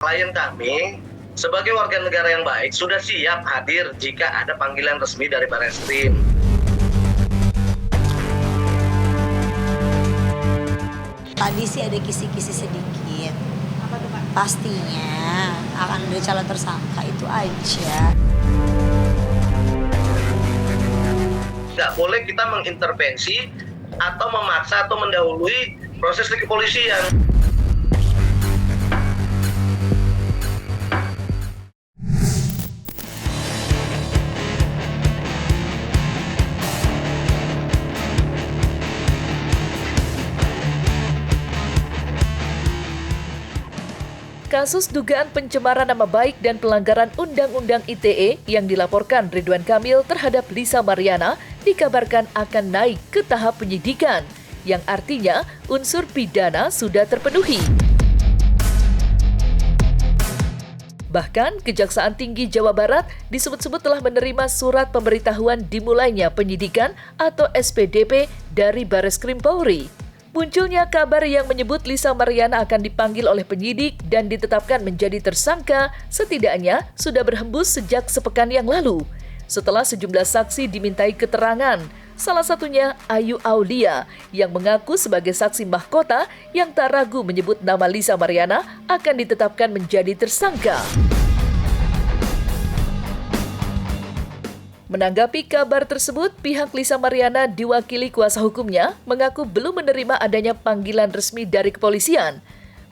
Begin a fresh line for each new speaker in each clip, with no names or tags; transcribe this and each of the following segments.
Klien kami sebagai warga negara yang baik sudah siap hadir jika ada panggilan resmi dari Barreskrim.
Tadi sih ada kisi-kisi sedikit.
Apa tuh, Pak?
Pastinya akan ada calon tersangka, itu aja.
Nggak boleh kita mengintervensi atau memaksa atau mendahului proses di kepolisian.
Kasus dugaan pencemaran nama baik dan pelanggaran Undang-Undang ITE yang dilaporkan Ridwan Kamil terhadap Lisa Mariana dikabarkan akan naik ke tahap penyidikan, yang artinya unsur pidana sudah terpenuhi. Bahkan, Kejaksaan Tinggi Jawa Barat disebut-sebut telah menerima surat pemberitahuan dimulainya penyidikan atau SPDP dari Barreskrim Polri. Munculnya kabar yang menyebut Lisa Mariana akan dipanggil oleh penyidik dan ditetapkan menjadi tersangka setidaknya sudah berhembus sejak sepekan yang lalu. Setelah sejumlah saksi dimintai keterangan, salah satunya Ayu Aulia yang mengaku sebagai saksi mahkota yang tak ragu menyebut nama Lisa Mariana akan ditetapkan menjadi tersangka. Menanggapi kabar tersebut, pihak Lisa Mariana diwakili kuasa hukumnya mengaku belum menerima adanya panggilan resmi dari kepolisian.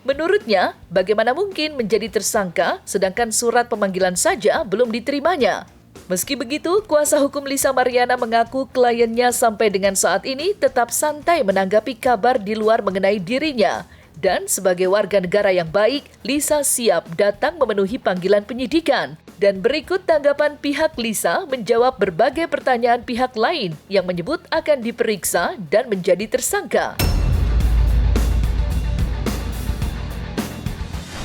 Menurutnya, bagaimana mungkin menjadi tersangka sedangkan surat pemanggilan saja belum diterimanya. Meski begitu, kuasa hukum Lisa Mariana mengaku kliennya sampai dengan saat ini tetap santai menanggapi kabar di luar mengenai dirinya. Dan sebagai warga negara yang baik, Lisa siap datang memenuhi panggilan penyidikan. Dan berikut tanggapan pihak Lisa menjawab berbagai pertanyaan pihak lain yang menyebut akan diperiksa dan menjadi tersangka.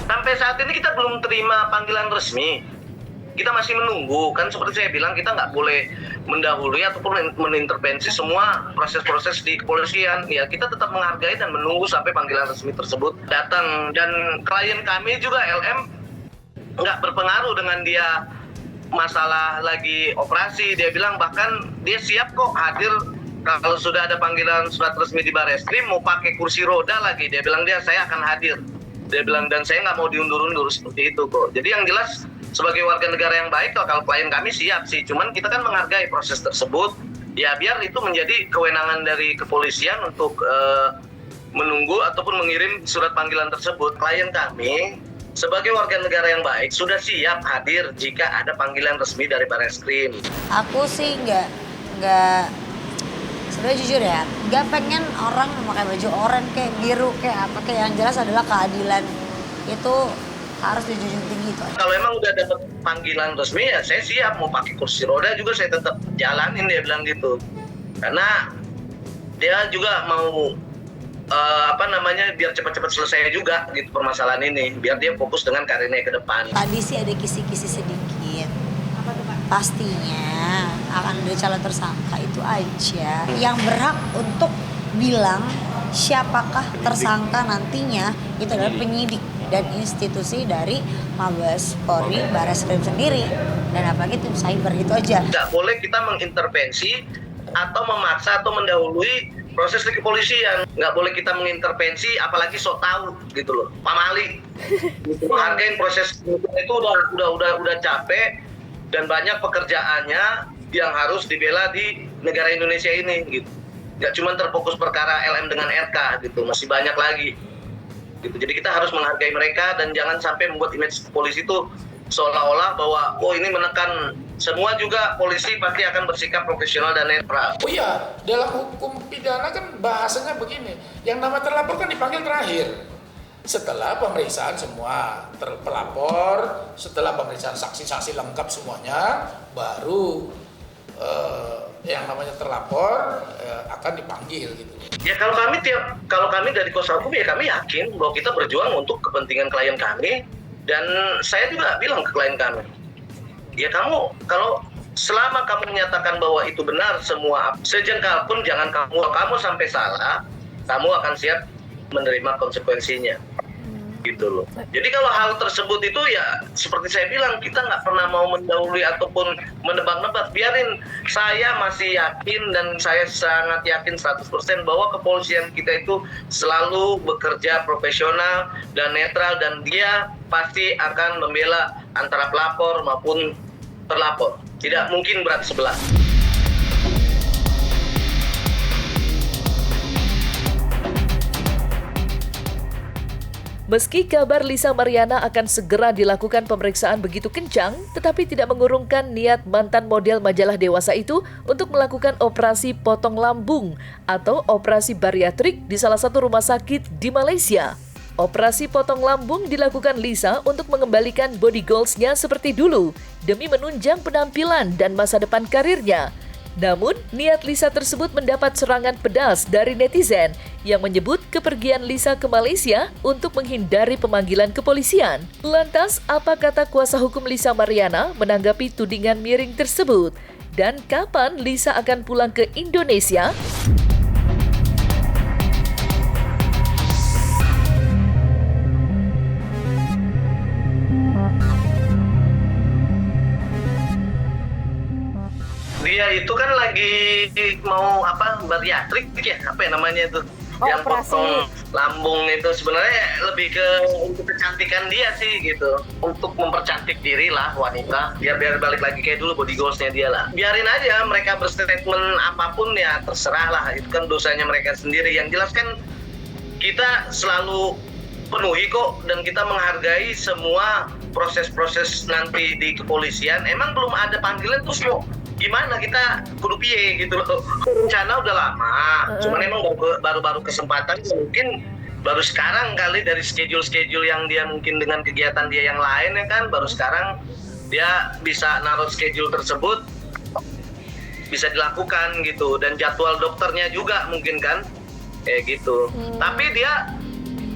Sampai saat ini kita belum terima panggilan resmi. Kita masih menunggu, kan seperti saya bilang kita nggak boleh mendahului ataupun menintervensi semua proses-proses di kepolisian. Ya kita tetap menghargai dan menunggu sampai panggilan resmi tersebut datang. Dan klien kami juga LM nggak berpengaruh dengan dia masalah lagi operasi. Dia bilang bahkan dia siap kok hadir kalau sudah ada panggilan surat resmi di Barreskrim, mau pakai kursi roda lagi. Dia bilang saya akan hadir. Dia bilang dan saya nggak mau diundur-undur seperti itu kok. Jadi yang jelas sebagai warga negara yang baik kalau klien kami siap sih. Cuman kita kan menghargai proses tersebut. Ya biar itu menjadi kewenangan dari kepolisian untuk menunggu ataupun mengirim surat panggilan tersebut. Klien kami sebagai warga negara yang baik sudah siap hadir jika ada panggilan resmi dari Barreskrim.
Aku sih nggak sebenarnya jujur ya, nggak pengen orang memakai baju oranye kayak biru kayak apa, kayak yang jelas adalah keadilan itu harus dijunjung tinggi itu.
Kalau emang udah dapat panggilan resmi ya saya siap, mau pakai kursi roda juga saya tetap jalanin, dia bilang gitu. Karena dia juga mau biar cepat-cepat selesai juga gitu permasalahan ini, biar dia fokus dengan karirnya ke depan.
Tadi sih ada kisi-kisi sedikit.
Apa tuh, Pak?
Pastinya akan ada calon tersangka, itu aja. Yang berhak untuk bilang siapakah tersangka nantinya itu adalah penyidik dan institusi dari Mabes Polri, Barreskrim sendiri, dan apalagi tim cyber, itu aja.
Nggak boleh kita mengintervensi atau memaksa atau mendahului proses di kepolisian. Nggak boleh kita mengintervensi, apalagi sok tahu gitu loh, pamali. Menghargai proses itu udah capek dan banyak pekerjaannya yang harus dibela di negara Indonesia ini gitu. Nggak cuma terfokus perkara LM dengan RK gitu, masih banyak lagi. Gitu. Jadi kita harus menghargai mereka dan jangan sampai membuat image polisi itu seolah-olah bahwa ini menekan. Semua juga polisi pasti akan bersikap profesional dan netral.
Oh iya, dalam hukum pidana kan bahasanya begini, yang nama terlapor kan dipanggil terakhir. Setelah pemeriksaan semua pelapor, setelah pemeriksaan saksi-saksi lengkap semuanya, baru yang namanya terlapor akan dipanggil gitu.
Ya kalau kami dari kuasa hukum ya kami yakin bahwa kita berjuang untuk kepentingan klien kami, dan saya juga bilang ke klien kami, ya kamu kalau selama kamu menyatakan bahwa itu benar semua, sejengkal pun jangan kamu sampai salah, kamu akan siap menerima konsekuensinya. gitu loh. Jadi kalau hal tersebut itu ya seperti saya bilang, kita nggak pernah mau mendahului ataupun menebak-nebak. Biarin, saya masih yakin dan saya sangat yakin 100% bahwa kepolisian kita itu selalu bekerja profesional dan netral, dan dia pasti akan membela antara pelapor maupun terlapor. Tidak mungkin berat sebelah.
Meski kabar Lisa Mariana akan segera dilakukan pemeriksaan begitu kencang, tetapi tidak mengurungkan niat mantan model majalah dewasa itu untuk melakukan operasi potong lambung atau operasi bariatrik di salah satu rumah sakit di Malaysia. Operasi potong lambung dilakukan Lisa untuk mengembalikan body goals-nya seperti dulu, demi menunjang penampilan dan masa depan karirnya. Namun, niat Lisa tersebut mendapat serangan pedas dari netizen yang menyebut kepergian Lisa ke Malaysia untuk menghindari pemanggilan kepolisian. Lantas, apa kata kuasa hukum Lisa Mariana menanggapi tudingan miring tersebut? Dan kapan Lisa akan pulang ke Indonesia?
Dia itu kan lagi mau bariatrik ya, apa ya namanya itu, yang
operasi
potong lambung itu. Sebenarnya lebih ke untuk kecantikan dia sih gitu, untuk mempercantik diri lah wanita, biar balik lagi kayak dulu body goals-nya dia lah. Biarin aja mereka berstatement apapun, ya terserah lah, itu kan dosanya mereka sendiri. Yang jelas kan kita selalu penuhi kok, dan kita menghargai semua proses-proses nanti di kepolisian. Emang belum ada panggilan terus kok gimana kita kudu piye gitu loh. Rencana udah lama, cuman emang baru kesempatan, mungkin baru sekarang kali dari schedule yang dia mungkin dengan kegiatan dia yang lain ya kan, baru sekarang dia bisa naruh schedule tersebut bisa dilakukan gitu, dan jadwal dokternya juga mungkin kan kayak gitu. Tapi dia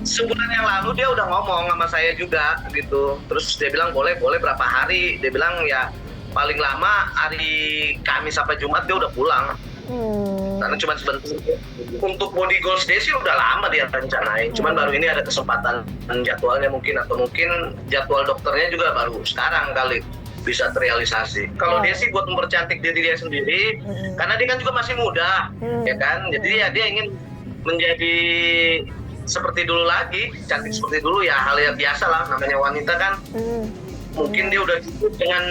sebulan yang lalu dia udah ngomong sama saya juga gitu, terus dia bilang boleh berapa hari, dia bilang ya paling lama hari Kamis sampai Jumat dia udah pulang. Karena cuma sebentar. Untuk body goals dia sih udah lama dia rencanain, cuman baru ini ada kesempatan jadwalnya mungkin, atau mungkin jadwal dokternya juga baru sekarang kali bisa terrealisasi. Kalau dia sih buat mempercantik diri dia sendiri, karena dia kan juga masih muda, ya kan. Jadi ya dia ingin menjadi seperti dulu lagi, cantik seperti dulu, ya hal yang biasa lah, namanya wanita kan. Mungkin dia udah cukup dengan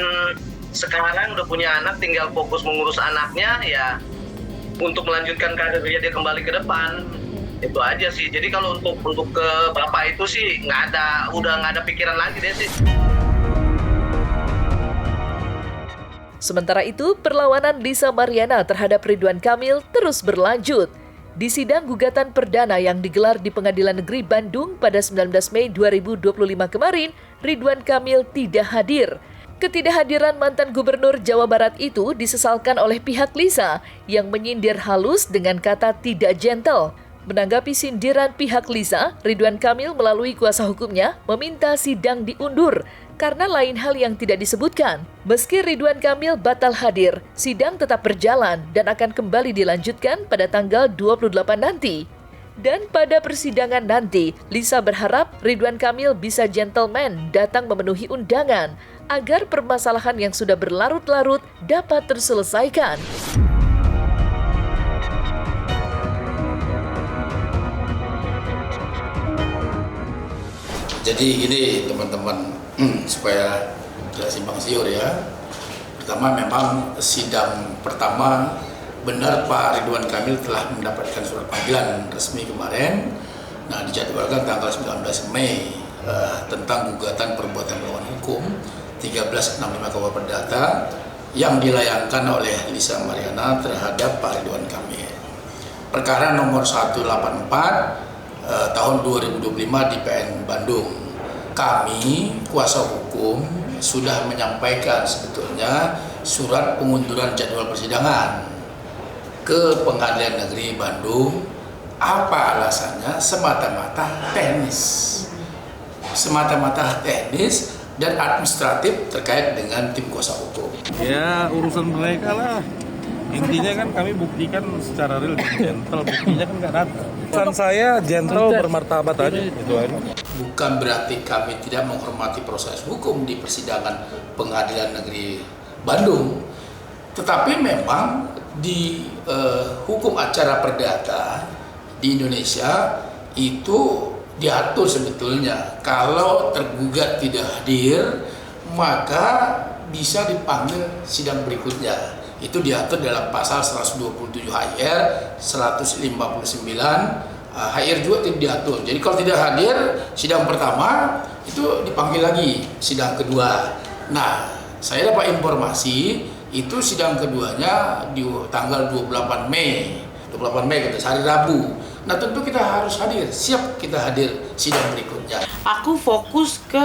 sekarang udah punya anak, tinggal fokus mengurus anaknya ya, untuk melanjutkan karirnya dia kembali ke depan. Itu aja sih. Jadi kalau untuk ke bapak itu sih udah nggak ada pikiran lagi deh sih.
Sementara itu, perlawanan Lisa Mariana terhadap Ridwan Kamil terus berlanjut. Di sidang gugatan perdana yang digelar di Pengadilan Negeri Bandung pada 19 Mei 2025 kemarin, Ridwan Kamil tidak hadir. Ketidakhadiran mantan gubernur Jawa Barat itu disesalkan oleh pihak Lisa yang menyindir halus dengan kata tidak gentle. Menanggapi sindiran pihak Lisa, Ridwan Kamil melalui kuasa hukumnya meminta sidang diundur karena lain hal yang tidak disebutkan. Meski Ridwan Kamil batal hadir, sidang tetap berjalan dan akan kembali dilanjutkan pada tanggal 28 nanti. Dan pada persidangan nanti, Lisa berharap Ridwan Kamil bisa gentleman datang memenuhi undangan agar permasalahan yang sudah berlarut-larut dapat terselesaikan.
Jadi gini teman-teman, supaya tidak simpang siur ya. Pertama, memang sidang pertama benar Pak Ridwan Kamil telah mendapatkan surat panggilan resmi kemarin. Nah, dijadwalkan tanggal 19 Mei tentang gugatan perbuatan melawan hukum 1365 KUH Perdata yang dilayangkan oleh Lisa Mariana terhadap Pak Ridwan Kamil. Perkara nomor 184 tahun 2025 di PN Bandung. Kami, kuasa hukum, sudah menyampaikan sebetulnya surat pengunduran jadwal persidangan ke Pengadilan Negeri Bandung. Apa alasannya? Semata-mata teknis. Semata-mata teknis dan administratif terkait dengan tim kuasa hukum.
Ya urusan mereka lah. Intinya kan kami buktikan secara real gentle, buktinya kan nggak ada. Pesan saya gentle bermartabat aja, itu aja.
bukan berarti kami tidak menghormati proses hukum di persidangan Pengadilan Negeri Bandung. Tetapi memang di hukum acara perdata di Indonesia itu diatur sebetulnya kalau tergugat tidak hadir maka bisa dipanggil sidang berikutnya. Itu diatur dalam pasal 127 HR, 159 HR juga tidak diatur. Jadi kalau tidak hadir sidang pertama itu dipanggil lagi sidang kedua. Nah, saya dapat informasi itu sidang keduanya di tanggal 28 Mei itu hari Rabu. Nah, tentu kita harus hadir, siap kita hadir sidang berikutnya.
Aku fokus ke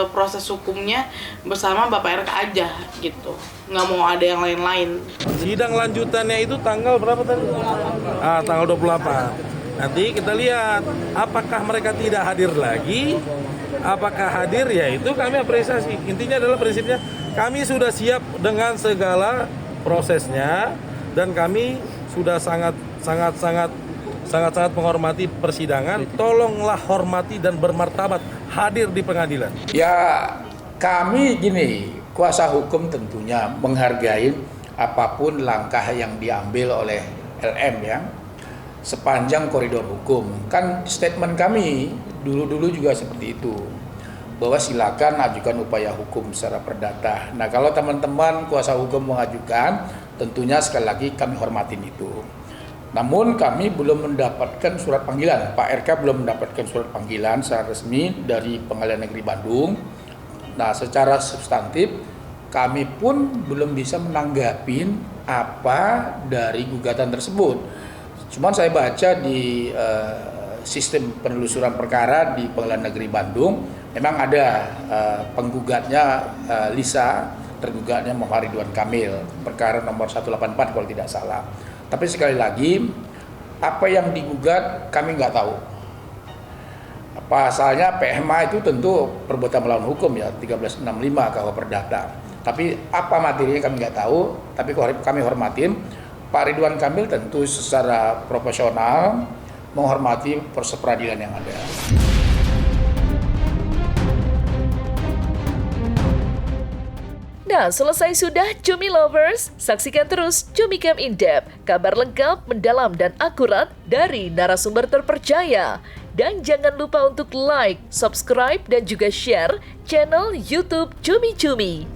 proses hukumnya bersama Bapak RK aja gitu, nggak mau ada yang lain-lain.
Sidang lanjutannya itu tanggal berapa tadi? Tanggal 28. Nanti kita lihat apakah mereka tidak hadir lagi, apakah hadir, ya itu kami apresiasi. Intinya adalah prinsipnya kami sudah siap dengan segala prosesnya dan kami sudah sangat menghormati persidangan. Tolonglah hormati dan bermartabat hadir di pengadilan.
Ya, kami gini, kuasa hukum tentunya menghargai apapun langkah yang diambil oleh LM ya, sepanjang koridor hukum. Kan statement kami dulu juga seperti itu, bahwa silakan ajukan upaya hukum secara perdata. Nah, kalau teman-teman kuasa hukum mengajukan, tentunya sekali lagi kami hormatin itu. Namun kami belum mendapatkan surat panggilan, Pak RK belum mendapatkan surat panggilan secara resmi dari Pengadilan Negeri Bandung. Nah, secara substantif kami pun belum bisa menanggapi apa dari gugatan tersebut. Cuman saya baca di sistem penelusuran perkara di Pengadilan Negeri Bandung, memang ada penggugatnya Lisa, tergugatnya Muhammad Ridwan Kamil, perkara nomor 184 kalau tidak salah. Tapi sekali lagi, apa yang digugat kami nggak tahu. Pasalnya PMA itu tentu perbuatan melawan hukum ya, 1365 KUH Perdata. Tapi apa materinya kami nggak tahu, tapi kami hormatin. Pak Ridwan Kamil tentu secara profesional menghormati proses peradilan yang ada.
Nah, selesai sudah Cumi Lovers? Saksikan terus Cumi Camp In-Depth, kabar lengkap, mendalam, dan akurat dari narasumber terpercaya. Dan jangan lupa untuk like, subscribe, dan juga share channel YouTube Cumi Cumi.